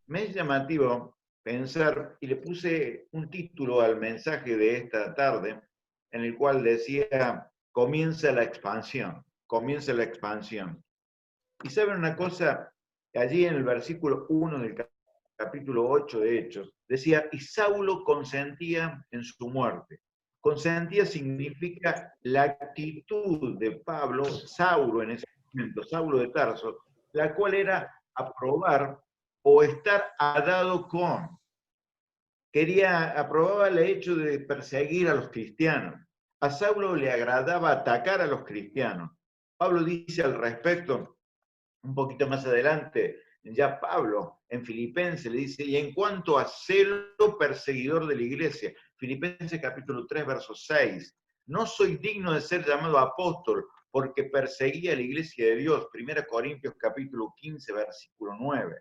Me es llamativo pensar, y le puse un título al mensaje de esta tarde, en el cual decía, comienza la expansión, comienza la expansión. Y saben una cosa, allí en el versículo 1 del capítulo 8 de Hechos, decía, y Saulo consentía en su muerte. Consentía significa la actitud de Pablo, Saulo en ese momento, Saulo de Tarso, la cual era aprobar o estar adado con. Aprobaba el hecho de perseguir a los cristianos. A Saulo le agradaba atacar a los cristianos. Pablo dice al respecto, un poquito más adelante, ya Pablo en Filipenses le dice, y en cuanto a celo perseguidor de la iglesia, Filipenses capítulo 3, verso 6, no soy digno de ser llamado apóstol porque perseguía a la iglesia de Dios, 1 Corintios capítulo 15, versículo 9.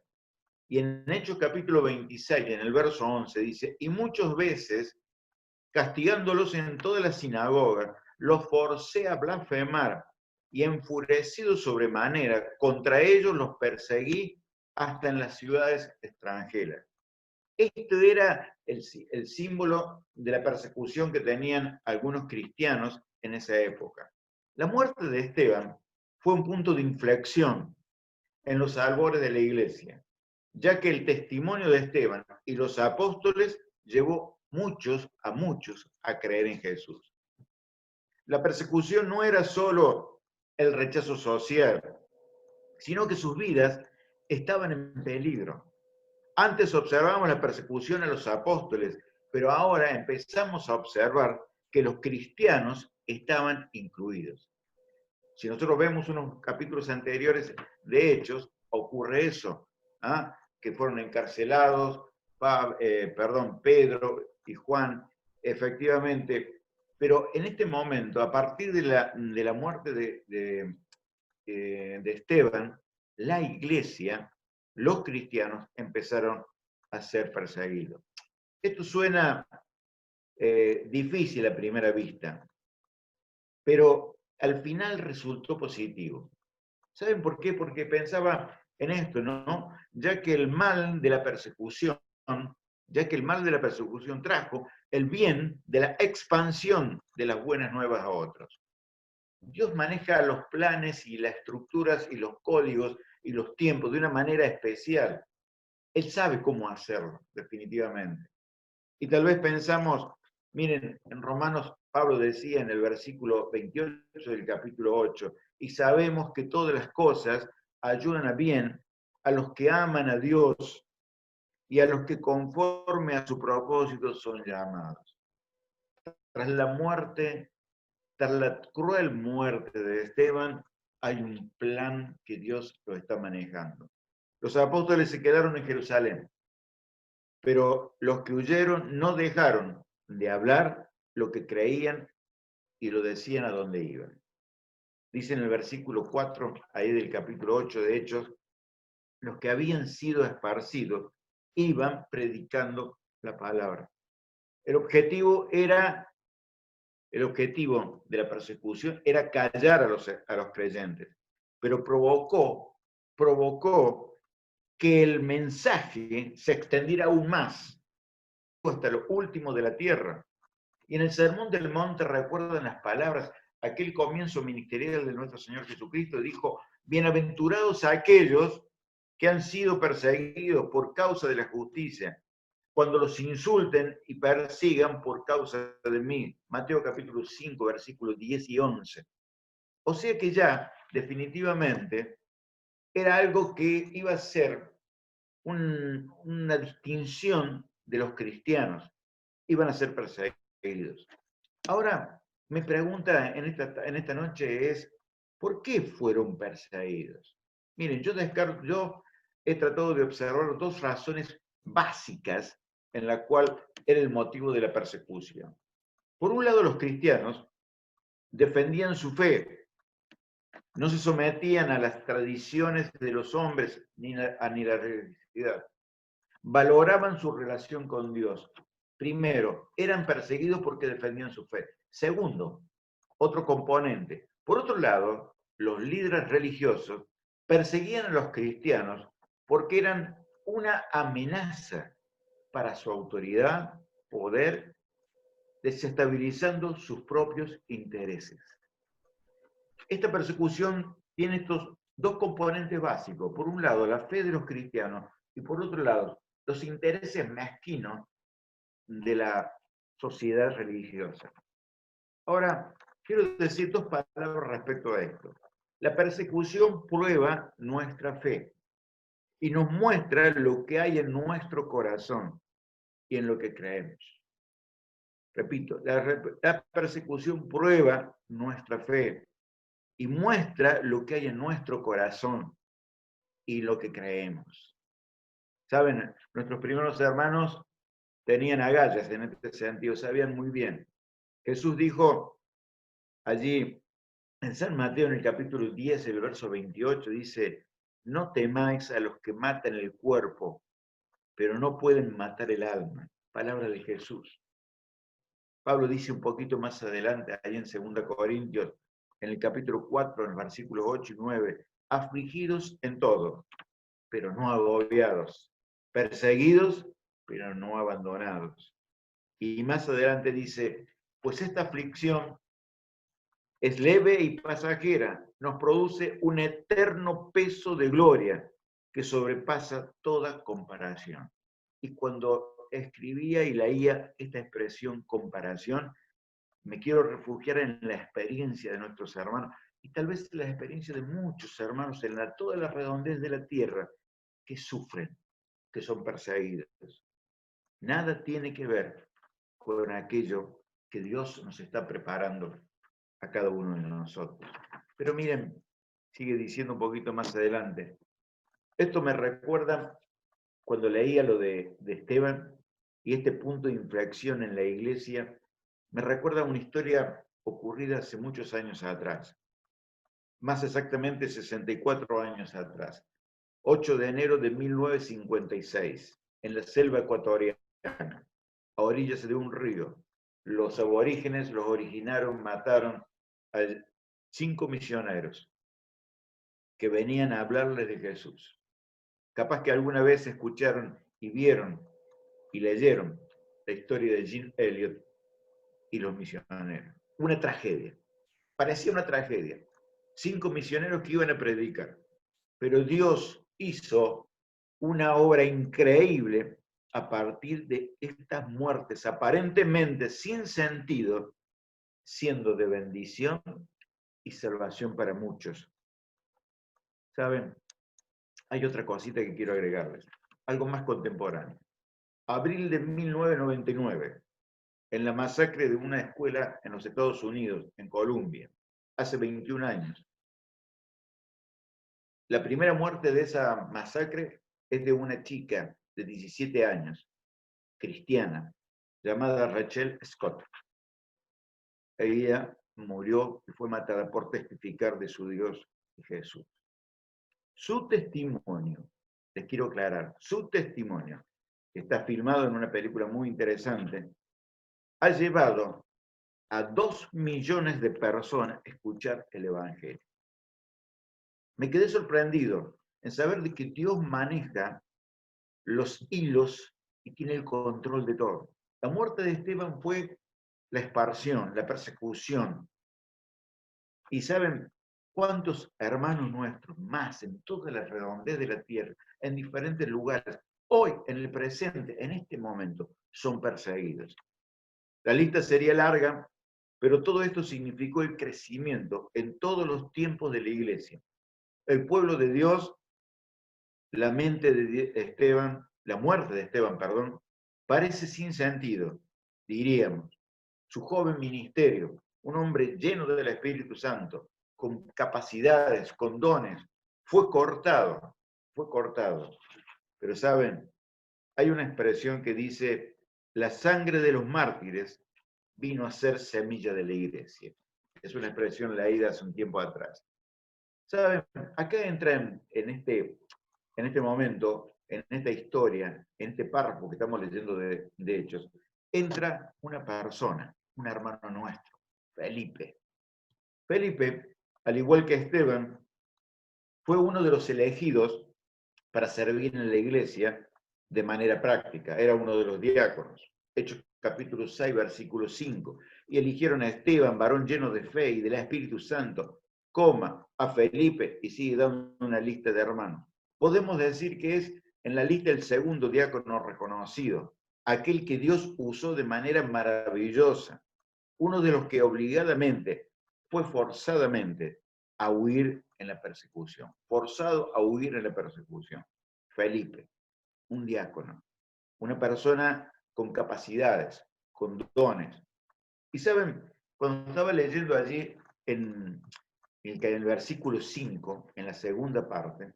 Y en Hechos capítulo 26, en el verso 11, dice, y muchas veces, castigándolos en toda la sinagoga, los forcé a blasfemar, y enfurecido sobremanera, contra ellos los perseguí hasta en las ciudades extranjeras. Este era el símbolo de la persecución que tenían algunos cristianos en esa época. La muerte de Esteban fue un punto de inflexión en los albores de la iglesia, ya que el testimonio de Esteban y los apóstoles llevó a muchos a creer en Jesús. La persecución no era solo el rechazo social, sino que sus vidas estaban en peligro. Antes observábamos la persecución a los apóstoles, pero ahora empezamos a observar que los cristianos estaban incluidos. Si nosotros vemos unos capítulos anteriores de Hechos, ocurre eso, ¿ah? Que fueron encarcelados, Pedro y Juan, efectivamente. Pero en este momento, a partir de la muerte de Esteban, la iglesia, los cristianos empezaron a ser perseguidos. Esto suena difícil a primera vista, pero al final resultó positivo. ¿Saben por qué? Porque pensaba en esto, ¿no? Ya que el mal de la persecución trajo el bien de la expansión de las buenas nuevas a otros. Dios maneja los planes y las estructuras y los códigos y los tiempos de una manera especial. Él sabe cómo hacerlo, definitivamente. Y tal vez pensamos, miren, en Romanos Pablo decía en el versículo 28 del capítulo 8, y sabemos que todas las cosas ayudan a bien a los que aman a Dios y a los que conforme a su propósito son llamados. Tras la cruel muerte de Esteban, hay un plan que Dios lo está manejando. Los apóstoles se quedaron en Jerusalén, pero los que huyeron no dejaron de hablar lo que creían y lo decían a dónde iban. Dice en el versículo 4, ahí del capítulo 8 de Hechos, los que habían sido esparcidos iban predicando la palabra. El objetivo de la persecución era callar a los creyentes, pero provocó que el mensaje se extendiera aún más hasta lo último de la tierra. Y en el Sermón del Monte recuerdan las palabras, aquel comienzo ministerial de nuestro Señor Jesucristo, dijo, bienaventurados aquellos que han sido perseguidos por causa de la justicia, cuando los insulten y persigan por causa de mí. Mateo capítulo 5, versículos 10 y 11. O sea que ya, definitivamente, era algo que iba a ser una distinción de los cristianos. Iban a ser perseguidos. Ahora, mi pregunta en esta noche es, ¿por qué fueron perseguidos? Miren, yo he tratado de observar dos razones básicas en la cual era el motivo de la persecución. Por un lado, los cristianos defendían su fe, no se sometían a las tradiciones de los hombres ni la religiosidad. Valoraban su relación con Dios. Primero, eran perseguidos porque defendían su fe. Segundo, otro componente. Por otro lado, los líderes religiosos perseguían a los cristianos porque eran una amenaza para su autoridad, poder, desestabilizando sus propios intereses. Esta persecución tiene estos dos componentes básicos. Por un lado, la fe de los cristianos y por otro lado, los intereses mezquinos de la sociedad religiosa. Ahora, quiero decir dos palabras respecto a esto. La persecución prueba nuestra fe y nos muestra lo que hay en nuestro corazón y en lo que creemos. Repito, la persecución prueba nuestra fe y muestra lo que hay en nuestro corazón y lo que creemos. Saben, nuestros primeros hermanos tenían agallas en este sentido, sabían muy bien. Jesús dijo allí en San Mateo, en el capítulo 10, el verso 28, dice, no temáis a los que matan el cuerpo, pero no pueden matar el alma. Palabra de Jesús. Pablo dice un poquito más adelante, ahí en 2 Corintios, en el capítulo 4, en los versículos 8 y 9, afligidos en todo, pero no agobiados, perseguidos, pero no abandonados. Y más adelante dice, pues esta aflicción es leve y pasajera, nos produce un eterno peso de gloria que sobrepasa toda comparación. Y cuando escribía y leía esta expresión comparación, me quiero refugiar en la experiencia de nuestros hermanos y tal vez la experiencia de muchos hermanos en toda la redondez de la tierra que sufren, que son perseguidos. Nada tiene que ver con aquello que Dios nos está preparando a cada uno de nosotros. Pero miren, sigue diciendo un poquito más adelante. Esto me recuerda cuando leía lo de Esteban y este punto de inflexión en la iglesia, me recuerda una historia ocurrida hace muchos años atrás, más exactamente 64 años atrás, 8 de enero de 1956, en la selva ecuatoriana, a orillas de un río. Los aborígenes los originaron, mataron a 5 misioneros que venían a hablarles de Jesús. Capaz que alguna vez escucharon y vieron y leyeron la historia de Jim Elliot y los misioneros. Una tragedia. Parecía una tragedia. 5 misioneros que iban a predicar. Pero Dios hizo una obra increíble a partir de estas muertes aparentemente sin sentido, siendo de bendición y salvación para muchos. ¿Saben? Hay otra cosita que quiero agregarles, algo más contemporáneo. Abril de 1999, en la masacre de una escuela en los Estados Unidos, en Columbia, hace 21 años. La primera muerte de esa masacre es de una chica de 17 años, cristiana, llamada Rachel Scott. Ella murió y fue matada por testificar de su Dios y Jesús. Su testimonio, les quiero aclarar, su testimonio, que está filmado en una película muy interesante, ha llevado a 2 millones de personas a escuchar el Evangelio. Me quedé sorprendido en saber de que Dios maneja los hilos y tiene el control de todo. La muerte de Esteban fue la exparsión, la persecución. Y saben cuántos hermanos nuestros más en toda la redondez de la tierra, en diferentes lugares, hoy, en el presente, en este momento, son perseguidos. La lista sería larga, pero todo esto significó el crecimiento en todos los tiempos de la iglesia. El pueblo de Dios, la mente de Esteban, la muerte de Esteban, perdón, parece sin sentido, diríamos. Su joven ministerio, un hombre lleno del Espíritu Santo, con capacidades, con dones, fue cortado, fue cortado. Pero saben, hay una expresión que dice, la sangre de los mártires vino a ser semilla de la iglesia. Es una expresión leída hace un tiempo atrás. ¿Saben? Acá entra en este momento, en esta historia, en este párrafo que estamos leyendo de Hechos, entra una persona, un hermano nuestro, Felipe. Felipe, al igual que Esteban, fue uno de los elegidos para servir en la iglesia de manera práctica. Era uno de los diáconos. Hechos capítulo 6, versículo 5. Y eligieron a Esteban, varón lleno de fe y del Espíritu Santo, a Felipe, y sigue dando una lista de hermanos. Podemos decir que es en la lista el segundo diácono reconocido, aquel que Dios usó de manera maravillosa, uno de los que obligadamente fue forzadamente a huir en la persecución, forzado a huir en la persecución. Felipe, un diácono, una persona con capacidades, con dones. Y saben, cuando estaba leyendo allí en el versículo 5, en la segunda parte,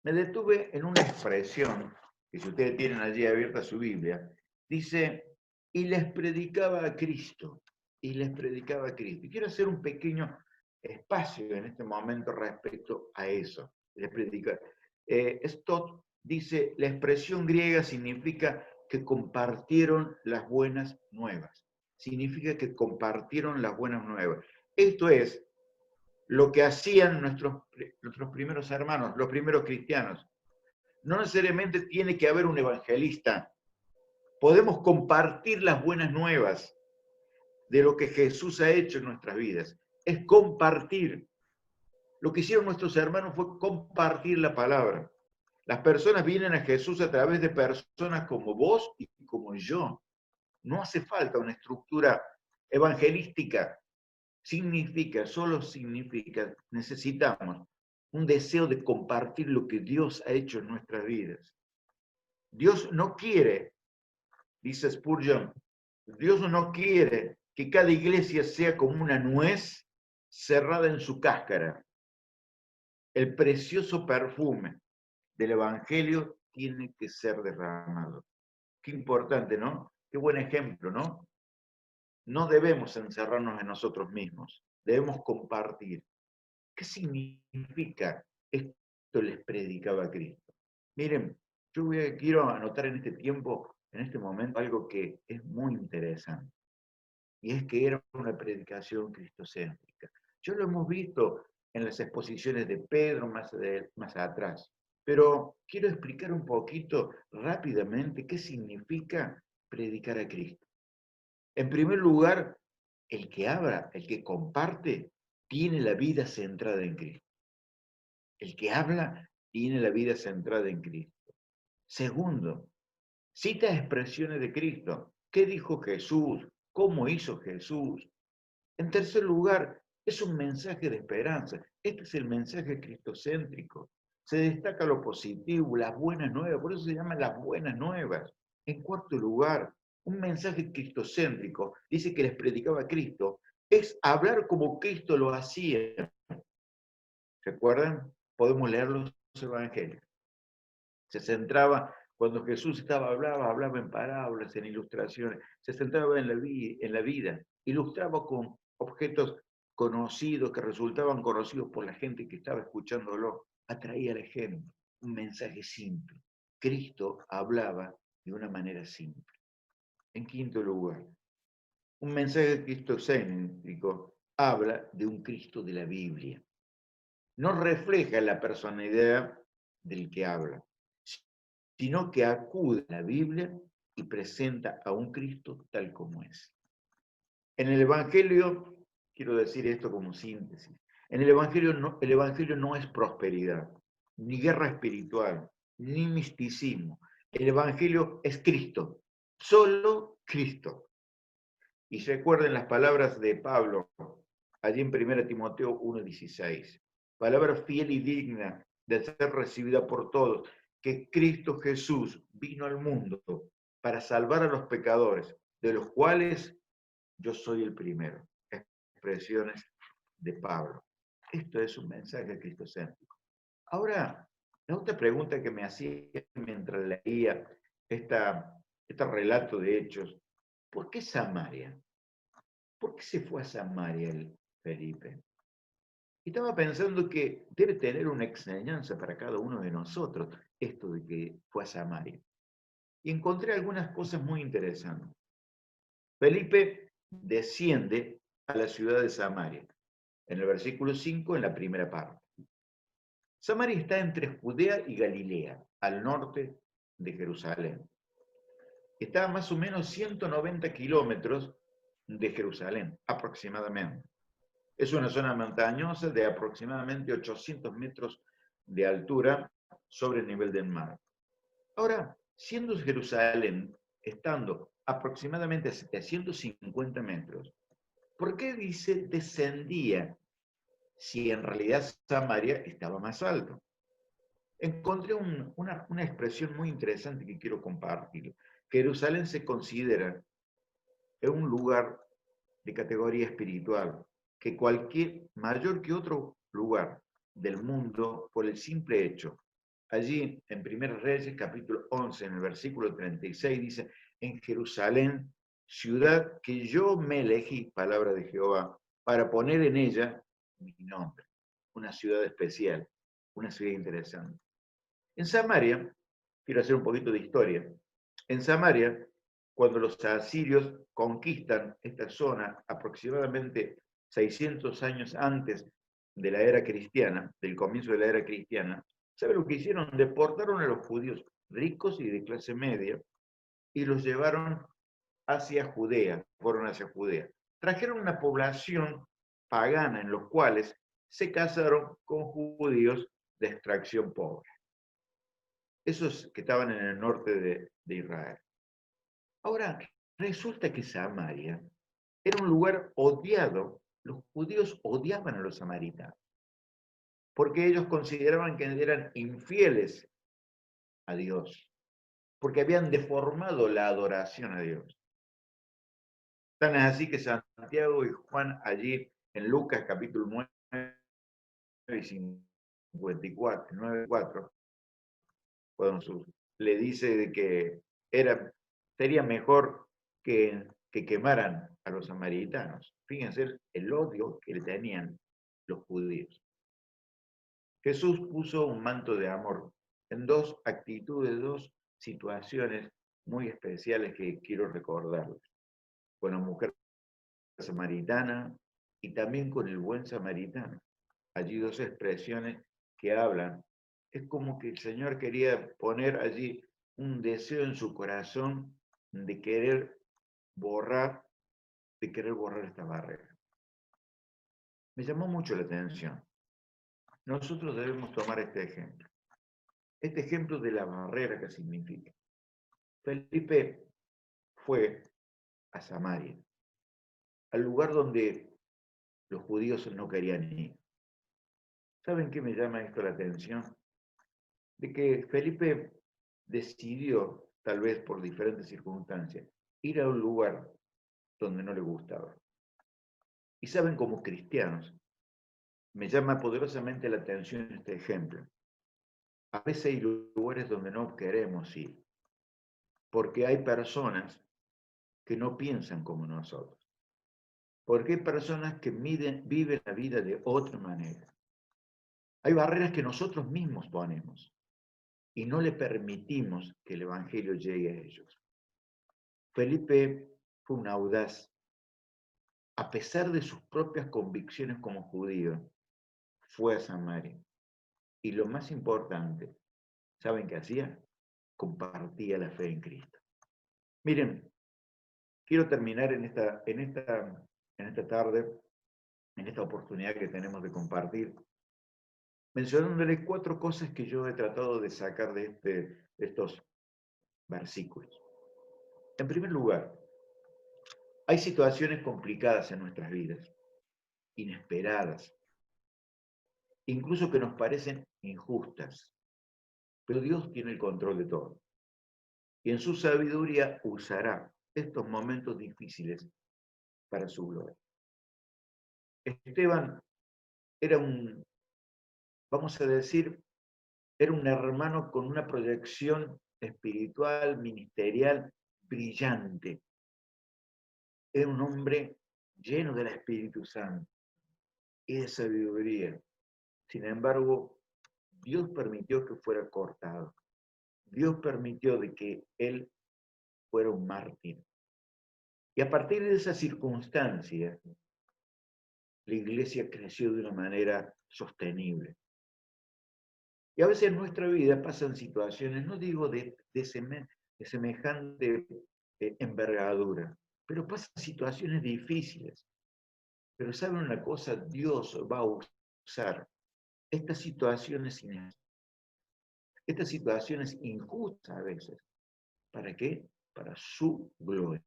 me detuve en una expresión, que si ustedes tienen allí abierta su Biblia, dice, y les predicaba a Cristo, y les predicaba a Cristo. Y quiero hacer un pequeño espacio en este momento respecto a eso. Les predica. Stott dice, la expresión griega significa que compartieron las buenas nuevas. Significa que compartieron las buenas nuevas. Esto es lo que hacían nuestros primeros hermanos, los primeros cristianos. No necesariamente tiene que haber un evangelista. Podemos compartir las buenas nuevas de lo que Jesús ha hecho en nuestras vidas. Es compartir. Lo que hicieron nuestros hermanos fue compartir la palabra. Las personas vienen a Jesús a través de personas como vos y como yo. No hace falta una estructura evangelística. Solo significa, necesitamos un deseo de compartir lo que Dios ha hecho en nuestras vidas. Dios no quiere, dice Spurgeon, Dios no quiere que cada iglesia sea como una nuez cerrada en su cáscara. El precioso perfume del Evangelio tiene que ser derramado. Qué importante, ¿no? Qué buen ejemplo, ¿no? No debemos encerrarnos en nosotros mismos, debemos compartir. ¿Qué significa esto les predicaba a Cristo? Miren, quiero anotar en este tiempo, en este momento, algo que es muy interesante. Y es que era una predicación cristocéntrica. Yo lo hemos visto en las exposiciones de Pedro más atrás. Pero quiero explicar un poquito rápidamente qué significa predicar a Cristo. En primer lugar, el que habla, el que comparte, tiene la vida centrada en Cristo. El que habla tiene la vida centrada en Cristo. Segundo, cita expresiones de Cristo. ¿Qué dijo Jesús? ¿Cómo hizo Jesús? En tercer lugar, es un mensaje de esperanza. Este es el mensaje cristocéntrico. Se destaca lo positivo, las buenas nuevas, por eso se llaman las buenas nuevas. En cuarto lugar, un mensaje cristocéntrico, dice que les predicaba a Cristo, es hablar como Cristo lo hacía. ¿Recuerdan? Podemos leer los evangelios. Se centraba, cuando Jesús hablaba en parábolas, en ilustraciones, se centraba en la vida, ilustraba con objetos conocidos, que resultaban conocidos por la gente que estaba escuchándolo, atraía a la gente, un mensaje simple. Cristo hablaba de una manera simple. En quinto lugar, un mensaje cristocéntrico habla de un Cristo de la Biblia. No refleja la personalidad del que habla, sino que acude a la Biblia y presenta a un Cristo tal como es. En el Evangelio, quiero decir esto como síntesis, en el Evangelio no es prosperidad, ni guerra espiritual, ni misticismo. El Evangelio es Cristo, solo Cristo. Y recuerden las palabras de Pablo, allí en 1 Timoteo 1:16. Palabra fiel y digna de ser recibida por todos, que Cristo Jesús vino al mundo para salvar a los pecadores, de los cuales yo soy el primero. Expresiones de Pablo. Esto es un mensaje cristocéntrico. Ahora, la otra pregunta que me hacía mientras leía este relato de Hechos, ¿por qué Samaria? ¿Por qué se fue a Samaria el Felipe? Y estaba pensando que debe tener una enseñanza para cada uno de nosotros esto de que fue a Samaria. Y encontré algunas cosas muy interesantes. Felipe desciende a la ciudad de Samaria, en el versículo 5, en la primera parte. Samaria está entre Judea y Galilea. al norte de Jerusalén. Está a más o menos 190 kilómetros de Jerusalén, aproximadamente. Es una zona montañosa de aproximadamente 800 metros de altura sobre el nivel del mar. Ahora, siendo Jerusalén, estando aproximadamente a 750 metros, ¿por qué dice descendía si en realidad Samaria estaba más alto? Encontré una expresión muy interesante que quiero compartir. Jerusalén se considera un lugar de categoría espiritual, que cualquier mayor que otro lugar del mundo por el simple hecho. Allí en 1 Reyes capítulo 11, en el versículo 36 dice, en Jerusalén, ciudad que yo me elegí, palabra de Jehová, para poner en ella mi nombre. Una ciudad especial, una ciudad interesante. En Samaria, quiero hacer un poquito de historia, en Samaria, cuando los asirios conquistan esta zona aproximadamente 600 años antes de la era cristiana, del comienzo de la era cristiana, ¿sabe lo que hicieron? Deportaron a los judíos ricos y de clase media y los llevaron hacia Judea, fueron hacia Judea. Trajeron una población pagana en los cuales se casaron con judíos de extracción pobre. Esos que estaban en el norte de Israel. Ahora, resulta que Samaria era un lugar odiado. Los judíos odiaban a los samaritanos, porque ellos consideraban que eran infieles a Dios, porque habían deformado la adoración a Dios. Tan es así que Santiago y Juan allí en Lucas capítulo 9 y 54, 9:4, le dice de que sería mejor que quemaran a los samaritanos. Fíjense el odio que le tenían los judíos. Jesús puso un manto de amor en dos actitudes, dos situaciones muy especiales que quiero recordarles. Con la mujer samaritana y también con el buen samaritano. Allí dos expresiones que hablan. Es como que el Señor quería poner allí un deseo en su corazón de querer borrar esta barrera. Me llamó mucho la atención. Nosotros debemos tomar este ejemplo de la barrera que significa. Felipe fue a Samaria, al lugar donde los judíos no querían ir. ¿Saben qué me llama esto la atención? De que Felipe decidió, tal vez por diferentes circunstancias, ir a un lugar donde no le gustaba. Y saben, como cristianos, me llama poderosamente la atención este ejemplo. A veces hay lugares donde no queremos ir, porque hay personas que no piensan como nosotros, porque hay personas que viven la vida de otra manera. Hay barreras que nosotros mismos ponemos y no le permitimos que el Evangelio llegue a ellos. Felipe fue un audaz. A pesar de sus propias convicciones como judío, fue a Samaria. Y lo más importante, ¿saben qué hacía? Compartía la fe en Cristo. Miren, quiero terminar en esta tarde, en esta oportunidad que tenemos de compartir, mencionándoles 4 cosas que yo he tratado de sacar de estos versículos. En primer lugar, hay situaciones complicadas en nuestras vidas, inesperadas, incluso que nos parecen injustas, pero Dios tiene el control de todo. Y en su sabiduría usará estos momentos difíciles para su gloria. Esteban era vamos a decir, era un hermano con una proyección espiritual, ministerial, brillante. Era un hombre lleno del Espíritu Santo y de sabiduría. Sin embargo, Dios permitió que fuera cortado. Dios permitió de que él fuera un mártir. Y a partir de esa circunstancia, la iglesia creció de una manera sostenible. Y a veces en nuestra vida pasan situaciones, no digo de semejante envergadura, pero pasan situaciones difíciles. Pero ¿saben una cosa? Dios va a usar estas situaciones, estas situaciones injustas a veces. ¿Para qué? Para su gloria.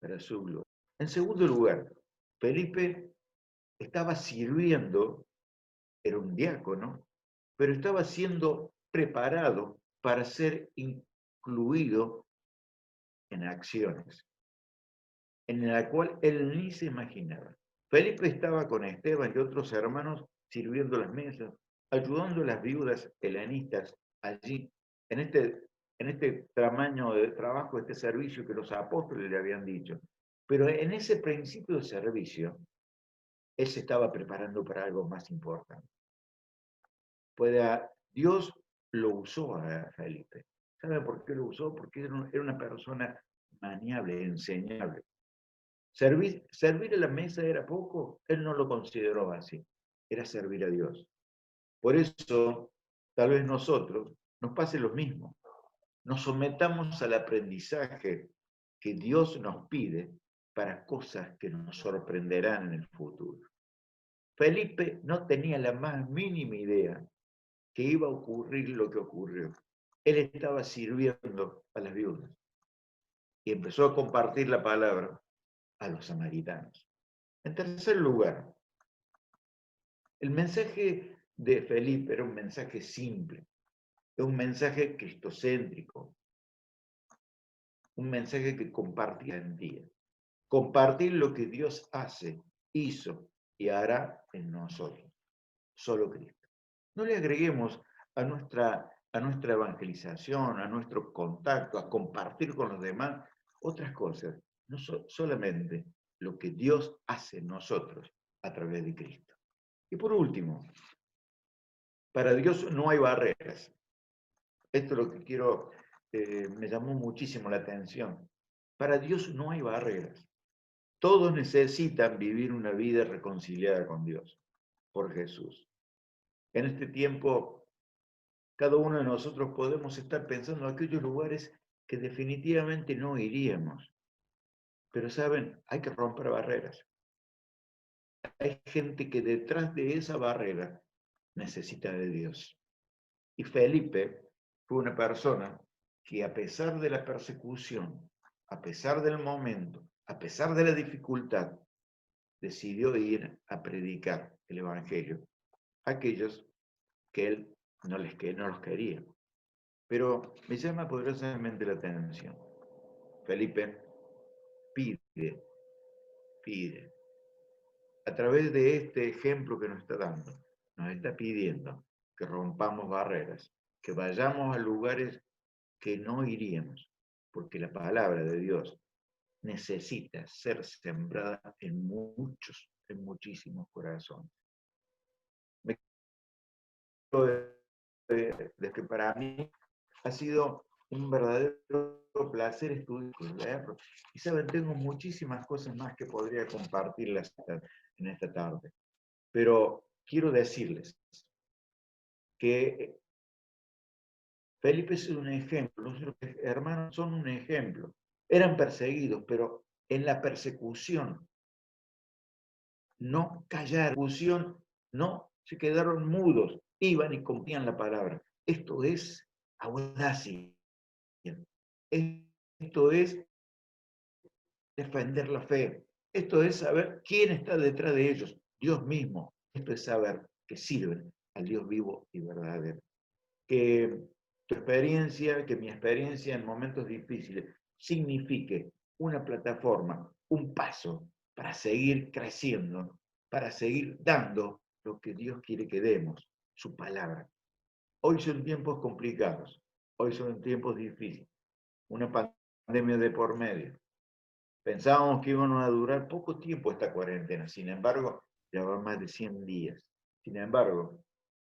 Para su gloria. En segundo lugar, Felipe estaba sirviendo, era un diácono, pero estaba siendo preparado para ser incluido en acciones, en la cual él ni se imaginaba. Felipe estaba con Esteban y otros hermanos sirviendo las mesas, ayudando a las viudas helenistas allí, en este tamaño de trabajo, este servicio que los apóstoles le habían dicho. Pero en ese principio de servicio, él se estaba preparando para algo más importante. Dios lo usó a Felipe. ¿Saben por qué lo usó? Porque era una persona maniable, enseñable. Servir a la mesa era poco, él no lo consideró así, era servir a Dios. Por eso, tal vez nosotros nos pase lo mismo, nos sometamos al aprendizaje que Dios nos pide para cosas que nos sorprenderán en el futuro. Felipe no tenía la más mínima idea que iba a ocurrir lo que ocurrió. Él estaba sirviendo a las viudas y empezó a compartir la palabra a los samaritanos. En tercer lugar, el mensaje de Felipe era un mensaje simple, un mensaje cristocéntrico, un mensaje que compartía en día. Compartir lo que Dios hace, hizo y hará en nosotros. Solo Cristo. No le agreguemos a nuestra evangelización, a nuestro contacto, a compartir con los demás otras cosas. No solamente lo que Dios hace en nosotros a través de Cristo. Y por último, para Dios no hay barreras. Esto es lo que quiero, me llamó muchísimo la atención. Para Dios no hay barreras. Todos necesitan vivir una vida reconciliada con Dios, por Jesús. En este tiempo, cada uno de nosotros podemos estar pensando en aquellos lugares que definitivamente no iríamos. Pero saben, hay que romper barreras. Hay gente que detrás de esa barrera necesita de Dios. Y Felipe fue una persona que a pesar de la persecución, a pesar del momento, a pesar de la dificultad, decidió ir a predicar el Evangelio a aquellos que él no los quería. Pero me llama poderosamente la atención. Felipe pide. A través de este ejemplo que nos está dando, nos está pidiendo que rompamos barreras, que vayamos a lugares que no iríamos, porque la palabra de Dios necesita ser sembrada en muchísimos corazones. Me creo de que para mí ha sido un verdadero placer estudiarlo. Y saben, tengo muchísimas cosas más que podría compartirlas en esta tarde. Pero quiero decirles que Felipe es un ejemplo, los hermanos son un ejemplo. Eran perseguidos, pero en la persecución no callaron, persecución no se quedaron mudos, iban y compartían la palabra. Esto es audacia. Esto es defender la fe. Esto es saber quién está detrás de ellos, Dios mismo. Esto es saber que sirven al Dios vivo y verdadero. Que tu experiencia, que mi experiencia en momentos difíciles signifique una plataforma, un paso para seguir creciendo, para seguir dando lo que Dios quiere que demos, su palabra. Hoy son tiempos complicados, hoy son tiempos difíciles, una pandemia de por medio. Pensábamos que iban a durar poco tiempo esta cuarentena, sin embargo, ya van más de 100 días. Sin embargo,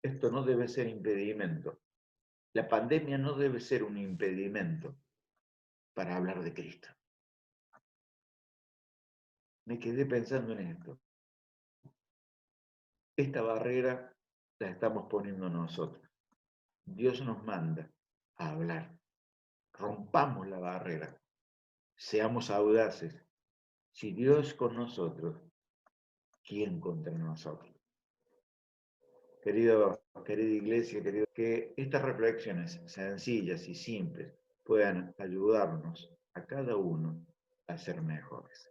esto no debe ser impedimento. La pandemia no debe ser un impedimento para hablar de Cristo. Me quedé pensando en esto. Esta barrera la estamos poniendo nosotros. Dios nos manda a hablar. Rompamos la barrera. Seamos audaces. Si Dios con nosotros, ¿quién contra nosotros? Querida iglesia, que estas reflexiones sencillas y simples puedan ayudarnos a cada uno a ser mejores.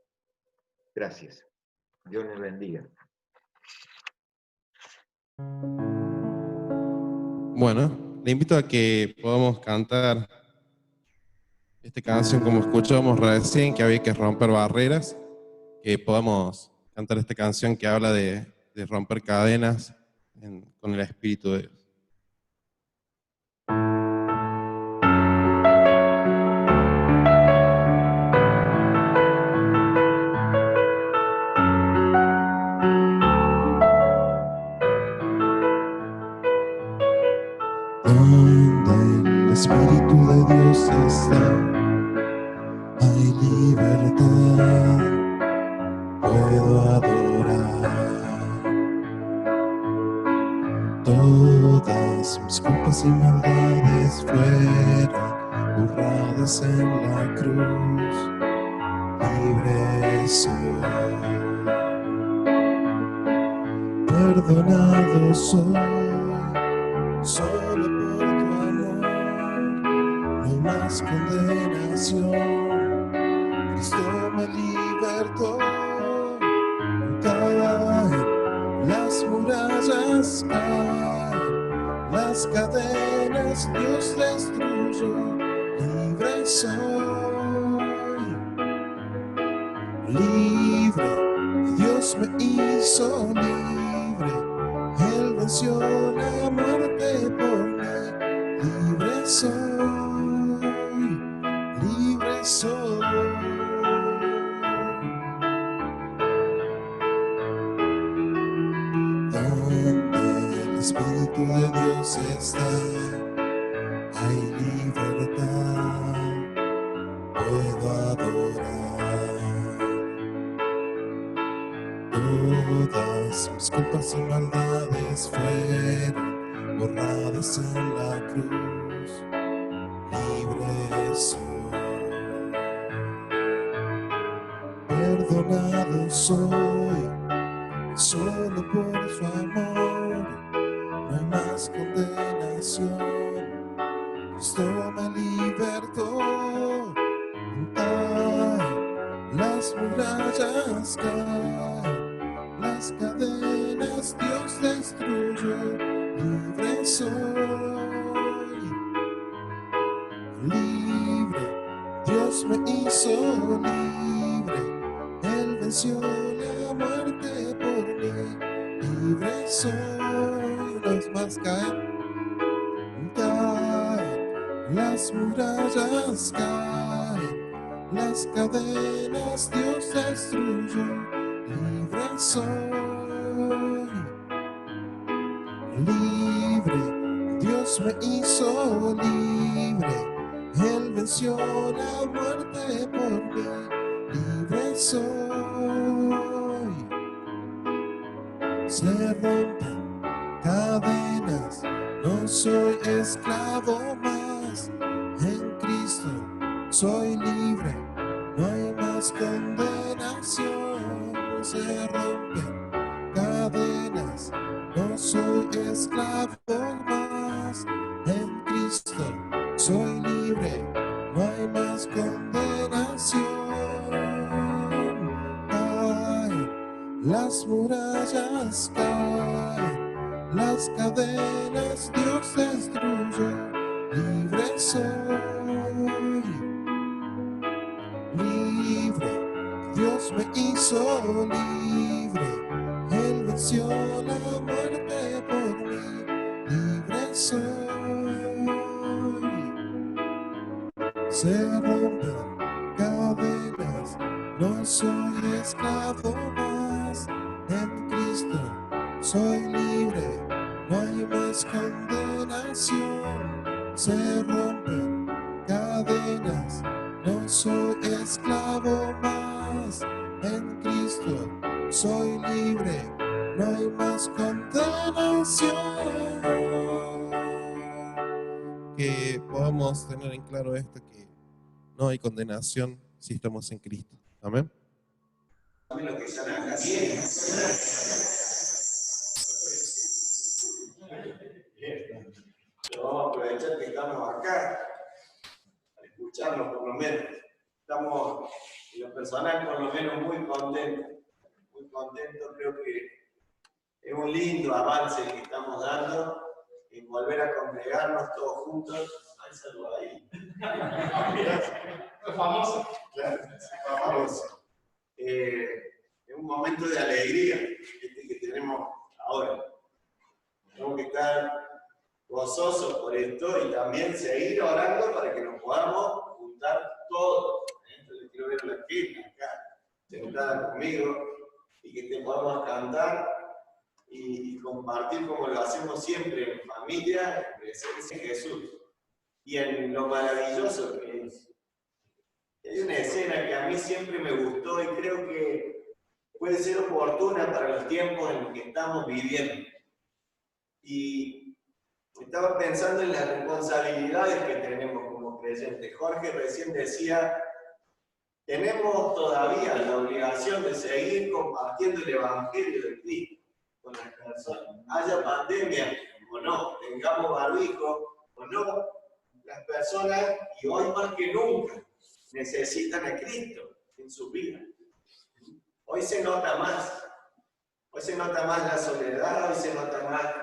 Gracias. Dios les bendiga. Bueno, le invito a que podamos cantar esta canción como escuchábamos recién, que había que romper barreras, que podamos cantar esta canción que habla de romper cadenas con el Espíritu de Dios. Donde el Espíritu de Dios está, hay libertad, puedo adorar. Todas mis culpas y maldades fueron borradas en la cruz, libre soy, perdonado soy. Solo por tu amor, no más condenación. Cristo me libertó. Caen las murallas, caen las cadenas, Dios destruyó. Libre soy, libre, Dios me hizo libre. Él venció la muerte por mí. Libre soy, libre soy. Donde el Espíritu de Dios está, hay libertad, puedo adorar. Todas mis culpas y maldades fueron borradas en la cruz, libre soy, perdonado soy, solo por su amor, no hay más condenación, Cristo me libertó. Caen las murallas, caen las cadenas, Dios destruyó. Libre soy, libre, Dios me hizo libre. Él venció la muerte por mí. Libre soy, los más caen, caen las murallas, caen las cadenas, Dios destruyó. Libre soy, libre, Dios me hizo libre. Él venció la muerte por mí. Libre soy, se rompen cadenas, no soy esclavo más. En Cristo soy libre, no hay más condenación. Se rompen cadenas, no soy esclavo más. En Cristo soy libre, no hay más condenación. Caen las murallas, caen las cadenas, Dios destruyó. Libre soy, libre, Dios me hizo libre. Él venció la muerte por mí. Libre soy, se rompen cadenas, no soy esclavo más. En Cristo soy libre, no hay más condenación. Se rompen cadenas, no soy esclavo más. En Cristo soy libre, no hay más condenación. podamos tener en claro esto, que no hay condenación si estamos en Cristo. Amén. Lo que están acá bien. Pero vamos a aprovechar que estamos acá para escucharnos por lo menos. Estamos, en lo personal, por lo menos muy contentos. Muy contentos, creo que es un lindo avance que estamos dando en volver a congregarnos todos juntos. Ay, saluda ahí. Es famoso. Claro, famoso. Es un momento de alegría que tenemos ahora. Tenemos que estar gozosos por esto y también seguir orando para que nos podamos juntar todos. Entonces quiero ver a la gente acá, sentada conmigo, y que te podamos cantar y compartir como lo hacemos siempre en familia, en presencia de Jesús. Y en lo maravilloso que es. Hay una escena que a mí siempre me gustó y creo que puede ser oportuna para los tiempos en los que estamos viviendo. Y estaba pensando en las responsabilidades que tenemos como creyentes. Jorge recién decía, tenemos todavía la obligación de seguir compartiendo el Evangelio de Cristo con las personas. Haya pandemia o no, tengamos barbijo o no, las personas, y hoy más que nunca, necesitan a Cristo en su vida. Hoy se nota más. Hoy se nota más la soledad, hoy se nota más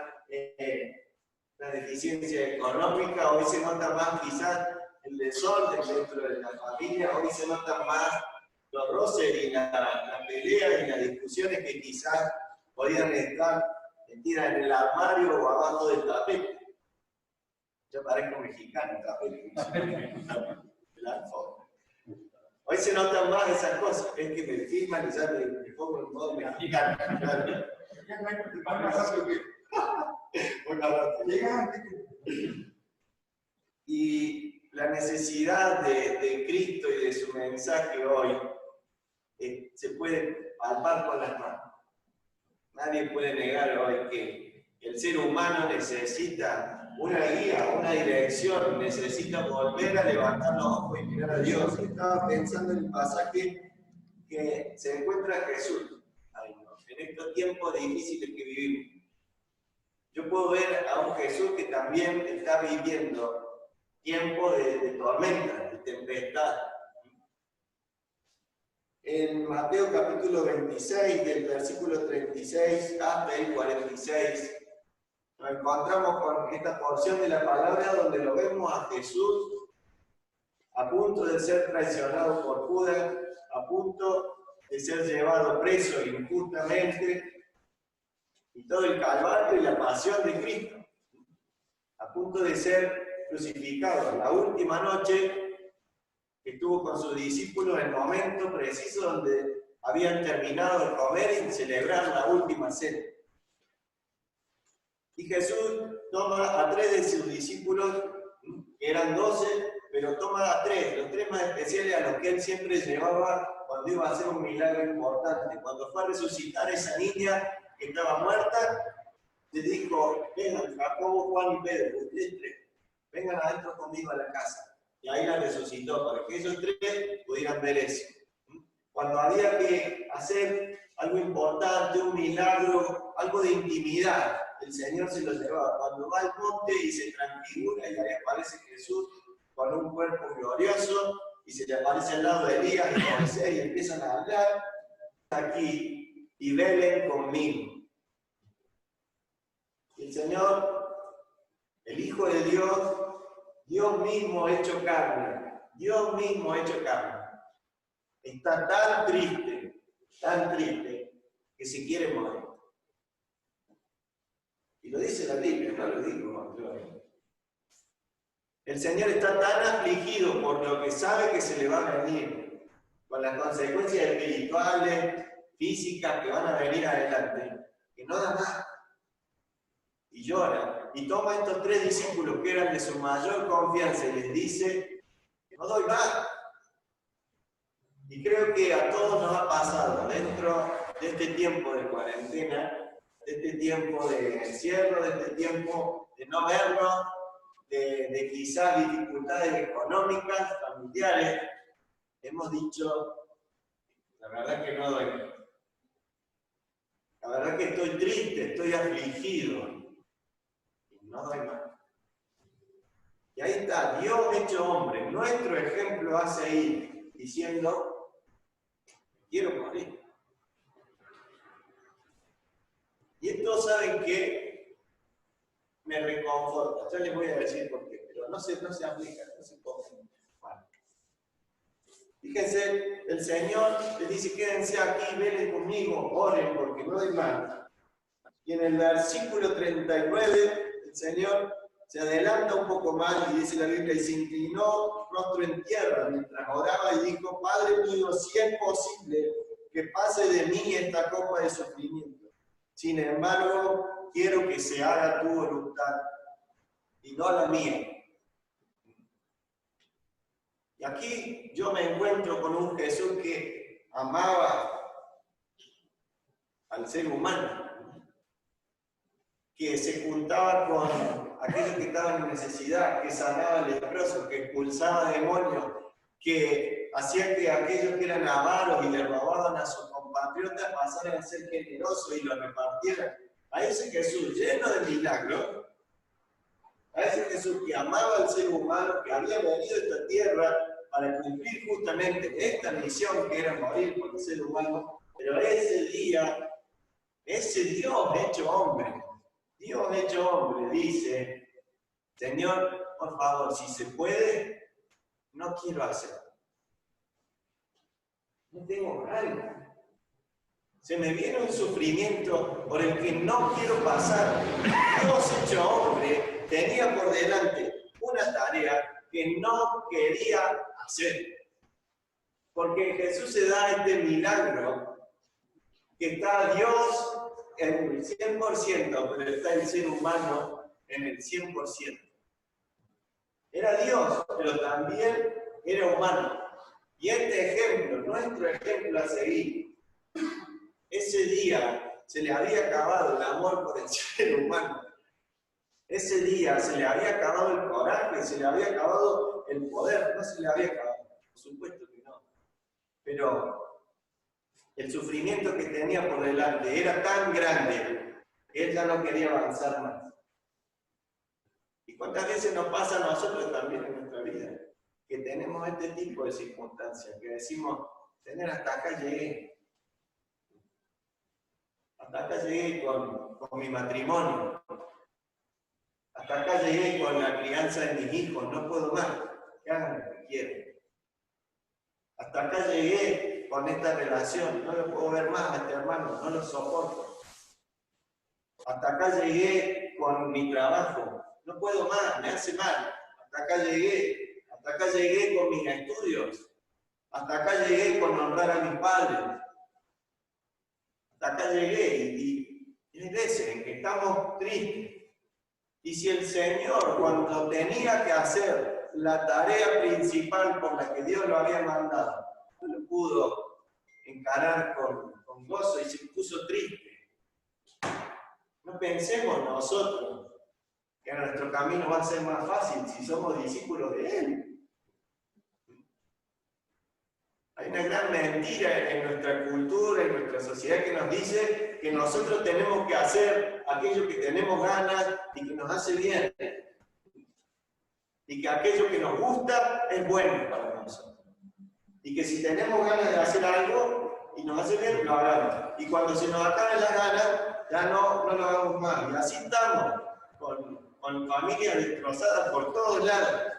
la deficiencia económica, hoy se nota más quizás el desorden dentro de la familia, hoy se notan más los roces y la pelea y las discusiones que quizás podían estar metidas en el armario o abajo del tapete. Yo parezco mexicano, tapete. El alfombra. Hoy se notan más esas cosas, es que me filman y ya me pongo en modo mexicano. Y la necesidad de Cristo y de su mensaje hoy se puede palpar con las manos. Nadie puede negar hoy que el ser humano necesita una guía, una dirección, necesita volver a levantar los ojos y mirar a Dios. Estaba pensando en el pasaje que se encuentra Jesús en estos tiempos difíciles que vivimos. Yo puedo ver a un Jesús que también está viviendo tiempos de tormenta, de tempestad. En Mateo capítulo 26, del versículo 36 hasta el 46, nos encontramos con esta porción de la palabra donde lo vemos a Jesús a punto de ser traicionado por Judas, a punto de ser llevado preso injustamente, y todo el calvario y la pasión de Cristo, a punto de ser crucificado. La última noche estuvo con sus discípulos en el momento preciso donde habían terminado de comer y celebrar la última cena. Y Jesús toma a 3 de sus discípulos, que eran 12, pero toma a 3, los 3 más especiales a los que él siempre llevaba cuando iba a hacer un milagro importante. Cuando fue a resucitar a esa niña que estaba muerta, le dijo, vengan, Jacobo, Juan y Pedro, ustedes 3, vengan adentro conmigo a la casa. Y ahí la resucitó, para que esos 3 pudieran ver eso. Cuando había que hacer algo importante, un milagro, algo de intimidad, el Señor se lo llevaba. Cuando va al monte y se transfigura, y ahí aparece Jesús con un cuerpo glorioso, y se le aparece al lado de Elías y Moisés, y empiezan a hablar aquí, y velen conmigo. Y el Señor, el Hijo de Dios, Dios mismo hecho carne, Dios mismo hecho carne, está tan triste, que se quiere morir. Y lo dice la Biblia, no lo digo yo. El Señor está tan afligido por lo que sabe que se le va a venir, con las consecuencias espirituales, físicas que van a venir adelante, que no da más. Y llora. Y toma a estos 3 discípulos que eran de su mayor confianza y les dice, no doy más. Y creo que a todos nos ha pasado dentro de este tiempo de cuarentena, de este tiempo de encierro, de este tiempo de no vernos, de quizás dificultades económicas, familiares, hemos dicho, la verdad que no doy más. La verdad que estoy triste, estoy afligido, y no doy más. Y ahí está, Dios hecho hombre, nuestro ejemplo a seguir, diciendo, quiero morir. Y esto, ¿saben qué? Me reconforta. Ya les voy a decir por qué, pero no se aplica, no se pongan mal. Fíjense, el Señor les dice, quédense aquí, velen conmigo, oren, porque no hay más. Y en el versículo 39, el Señor se adelanta un poco más y dice la Biblia, y se inclinó rostro en tierra mientras oraba y dijo, Padre mío, si es posible que pase de mí esta copa de sufrimiento. Sin embargo, quiero que se haga tu voluntad y no la mía. Y aquí yo me encuentro con un Jesús que amaba al ser humano, que se juntaba con aquellos que estaban en necesidad, que sanaba al leproso, que expulsaba demonios, que hacía que aquellos que eran avaros y le robaban a sus compatriotas pasaran a ser generosos y lo repartieran. A ese Jesús lleno de milagros, a ese Jesús que amaba al ser humano, que había venido a esta tierra para cumplir justamente esta misión que era morir por el ser humano, pero ese día, ese Dios hecho hombre dice, Señor, por favor, si se puede, no quiero hacerlo. No tengo ganas. Se me viene un sufrimiento por el que no quiero pasar. Dios hecho hombre tenía por delante una tarea que no quería hacer. Porque en Jesús se da este milagro, que está Dios en el 100%, pero está el ser humano en el 100%. Era Dios, pero también era humano. Y este ejemplo, nuestro ejemplo a seguir, ese día se le había acabado el amor por el ser humano. Ese día se le había acabado el coraje, se le había acabado el poder, no se le había acabado, por supuesto que no. Pero el sufrimiento que tenía por delante era tan grande que él ya no quería avanzar más. ¿Y cuántas veces nos pasa a nosotros también en nuestra vida? Que tenemos este tipo de circunstancias, que decimos, tener hasta acá llegué. Hasta acá llegué con mi matrimonio. Hasta acá llegué con la crianza de mis hijos, no puedo más. Que hagan lo que quieran. Hasta acá llegué con esta relación, no lo puedo ver más a este hermano, no lo soporto. Hasta acá llegué con mi trabajo, no puedo más, me hace mal. Hasta acá llegué con mis estudios. Hasta acá llegué con honrar a mis padres. Hasta acá llegué y hay veces en que estamos tristes. Y si el Señor, cuando tenía que hacer la tarea principal por la que Dios lo había mandado, no lo pudo encarar con gozo y se puso triste, no pensemos nosotros que nuestro camino va a ser más fácil si somos discípulos de Él. Hay una gran mentira en nuestra cultura, en nuestra sociedad, que nos dice que nosotros tenemos que hacer aquello que tenemos ganas y que nos hace bien. Y que aquello que nos gusta es bueno para nosotros. Y que si tenemos ganas de hacer algo y nos hace bien, lo hagamos. Y cuando se nos acaban las ganas, ya no lo hagamos más. Y así estamos, con familias destrozadas por todos lados.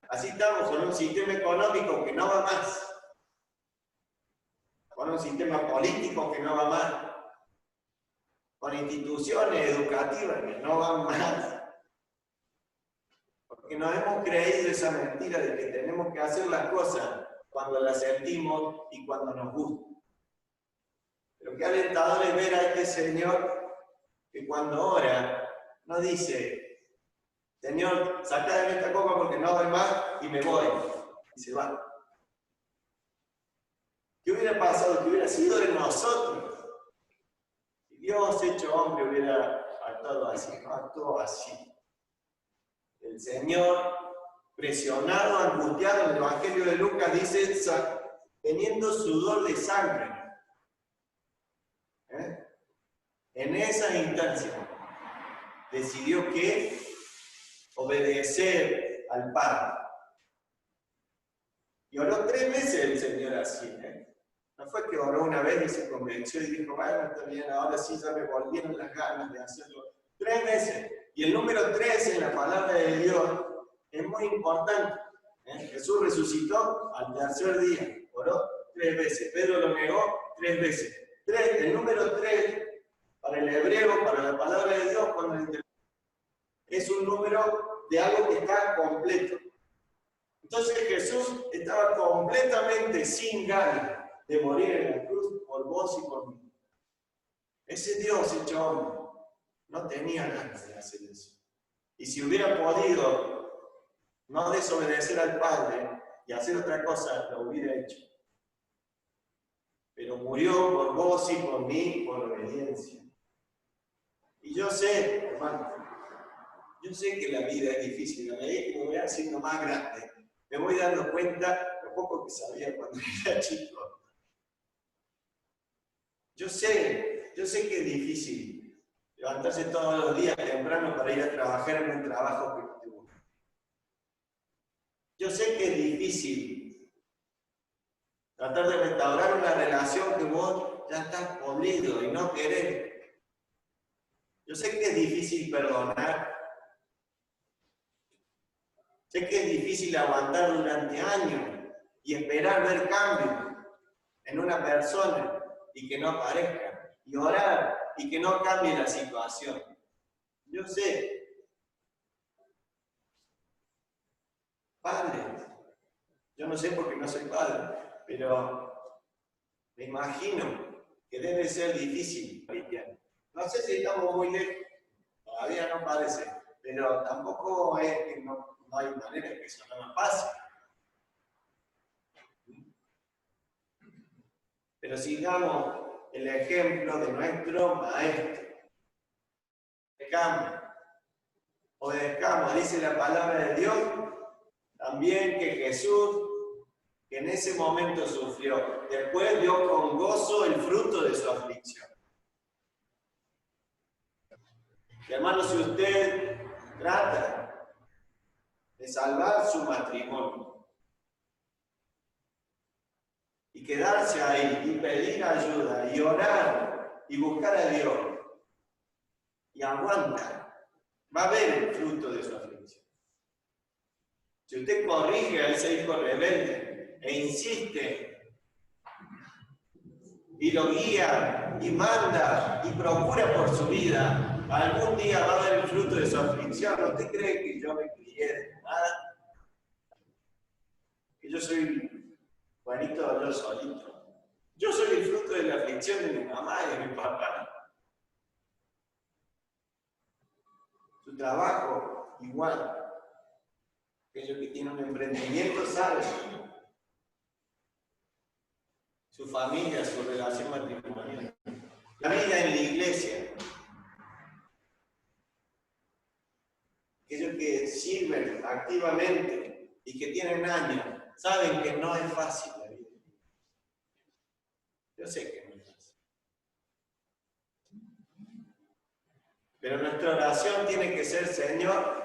Así estamos con un sistema económico que no va más, con un sistema político que no va más, con instituciones educativas que no van más. Porque nos hemos creído esa mentira de que tenemos que hacer las cosas cuando las sentimos y cuando nos gustan. Pero qué alentador es ver a este Señor que cuando ora no dice, Señor, sacá de mí esta copa porque no doy más y me voy. Y se va. ¿Qué hubiera pasado? ¿Qué hubiera sido de nosotros? Si Dios hecho hombre hubiera actuado así, no actuó así. El Señor, presionado, angustiado, en el Evangelio de Lucas dice, teniendo sudor de sangre. En esa instancia, decidió que obedecer al Padre. Y oró 3 meses el Señor así. No fue que oró una vez y se convenció y dijo, bueno, está bien, ahora sí ya me volvieron las ganas de hacerlo. 3 meses. Y el número 3 en la palabra de Dios es muy importante. Jesús resucitó al tercer día. Oró 3 veces. Pedro lo negó 3 veces. El número 3, para el hebreo, para la palabra de Dios, es un número de algo que está completo. Entonces Jesús estaba completamente sin ganas de morir en la cruz por vos y por mí. Ese Dios hecho hombre no tenía ganas de hacer eso. Y si hubiera podido no desobedecer al Padre y hacer otra cosa, lo hubiera hecho. Pero murió por vos y por mí, por obediencia. Y yo sé, hermano, yo sé que la vida es difícil. A medida que me voy haciendo más grande, me voy dando cuenta lo poco que sabía cuando era chico. Yo sé que es difícil levantarse todos los días temprano para ir a trabajar en un trabajo que no te gusta. Yo sé que es difícil tratar de restaurar una relación que vos ya estás podrido y no querés. Yo sé que es difícil perdonar. Sé que es difícil aguantar durante años y esperar ver cambios en una persona y que no aparezca, y orar y que no cambie la situación. Yo sé. Padre, yo no sé porque no soy padre, pero me imagino que debe ser difícil, cristiano. No sé si estamos muy lejos, todavía no parece, pero tampoco es que no hay manera de que eso no nos pase. Pero sigamos el ejemplo de nuestro Maestro. Obedezcamos, dice la palabra de Dios, también que Jesús, que en ese momento sufrió, después dio con gozo el fruto de su aflicción. Hermano, si usted trata de salvar su matrimonio y quedarse ahí y pedir ayuda y orar y buscar a Dios y aguanta, va a ver el fruto de su aflicción. Si usted corrige a ese hijo rebelde e insiste y lo guía y manda y procura por su vida, algún día va a ver el fruto de su aflicción. ¿Usted cree que yo me crié de nada? Que yo soy Juanito, yo solito. Yo soy el fruto de la aflicción de mi mamá y de mi papá. Su trabajo, igual. Aquellos que tienen un emprendimiento saben. Su familia, su relación matrimonial. La vida en la iglesia. Aquellos que sirven activamente y que tienen años, saben que no es fácil la vida. Yo sé que no es fácil. Pero nuestra oración tiene que ser, Señor,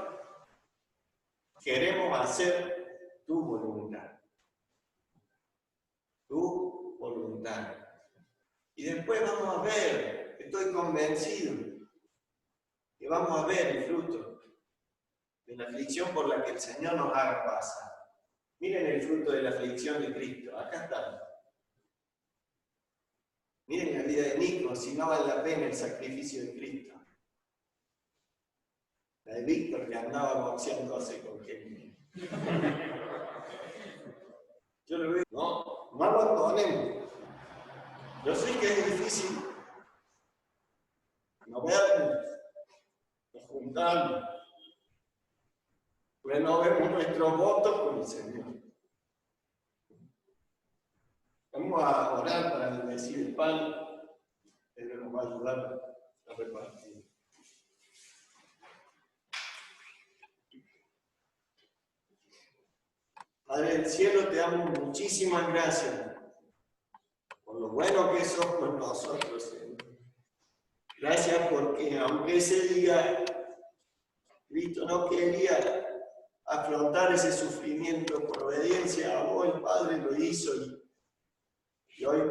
queremos hacer tu voluntad. Tu voluntad. Y después vamos a ver, estoy convencido, que vamos a ver el fruto de la aflicción por la que el Señor nos haga pasar. Miren el fruto de la aflicción de Cristo, acá está. Miren la vida de Nico, si no vale la pena el sacrificio de Cristo. La de Víctor que andaba boxeándose con Kevin. Yo lo veo, no abandonemos. Yo sé que es difícil. No veamos, nos juntamos, renovemos nuestros votos con el Señor. Vamos a orar para bendecir el pan, Él nos va a ayudar a repartir. Padre del cielo, te damos muchísimas gracias por lo bueno que sos con nosotros, Señor. Gracias porque aunque ese día Cristo no quería afrontar ese sufrimiento por obediencia a vos, el Padre lo hizo y hoy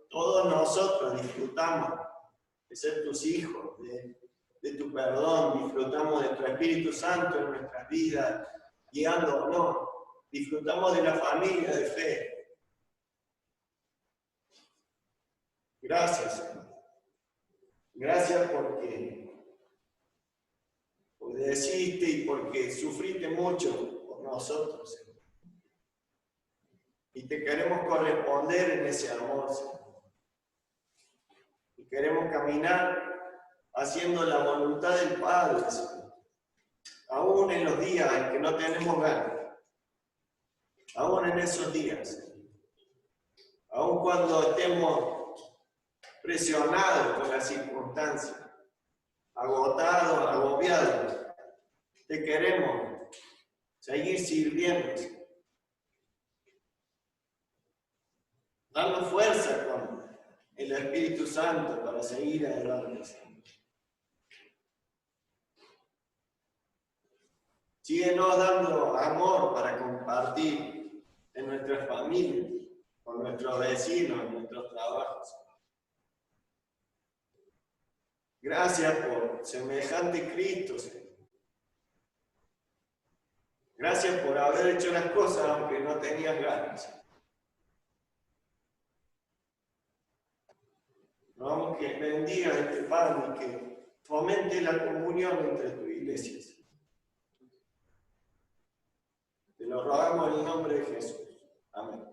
todos nosotros disfrutamos de ser tus hijos, de tu perdón, disfrutamos de tu Espíritu Santo en nuestras vidas, guiándonos, disfrutamos de la familia de fe. Gracias, Señor. Gracias porque obedeciste y porque sufriste mucho por nosotros, Señor. Y te queremos corresponder en ese amor, Señor. Y queremos caminar haciendo la voluntad del Padre, Señor. Aún en los días en que no tenemos ganas. Aún en esos días, Señor. Aún cuando estemos presionados por las circunstancias, agotados, agobiados, te queremos seguir sirviendo, Señor. Dando fuerza con el Espíritu Santo para seguir adelante, Señor. Síguenos dando amor para compartir en nuestras familias, con nuestros vecinos, en nuestros trabajos. Gracias por semejante Cristo, Señor. Gracias por haber hecho las cosas aunque no tenías ganas. Rogamos que bendiga este pan y que fomente la comunión entre tu iglesia. Te lo rogamos en el nombre de Jesús. Amén.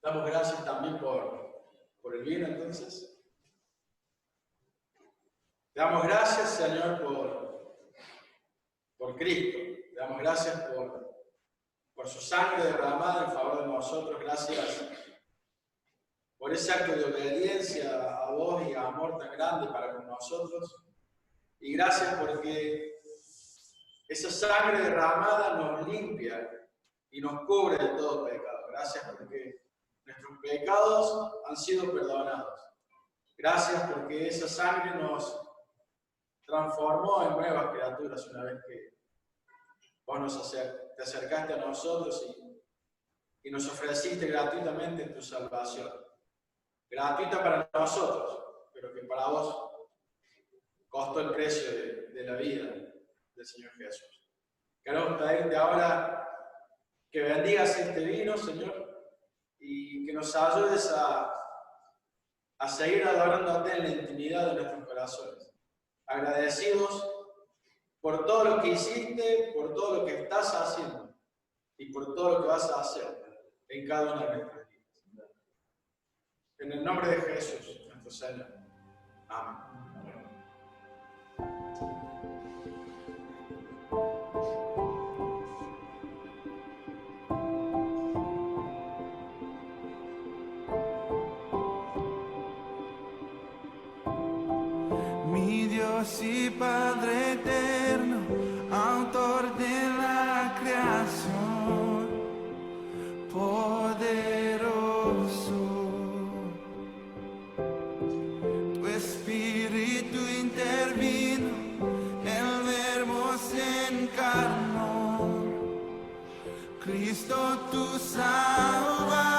Damos gracias también por el vino, entonces. Te damos gracias, Señor, por Cristo. Te damos gracias por su sangre derramada en favor de nosotros. Gracias por ese acto de obediencia a vos y a amor tan grande para con nosotros. Y gracias porque esa sangre derramada nos limpia y nos cubre de todo pecado. Gracias porque nuestros pecados han sido perdonados. Gracias porque esa sangre nos transformó en nuevas criaturas una vez que vos te acercaste a nosotros y nos ofreciste gratuitamente tu salvación. Gratuita para nosotros, pero que para vos costó el precio de la vida del Señor Jesús. Queremos pedirte ahora que bendigas este vino, Señor, y que nos ayudes a seguir adorándote en la intimidad de nuestros corazones. Agradecidos por todo lo que hiciste, por todo lo que estás haciendo y por todo lo que vas a hacer en cada una de nuestras vidas. En el nombre de Jesús, nuestro Señor. Amén. Mi Dios y Padre eterno, autor de la creación, poderoso, tu Espíritu intervino, el Verbo se encarnó, Cristo tu Salvador.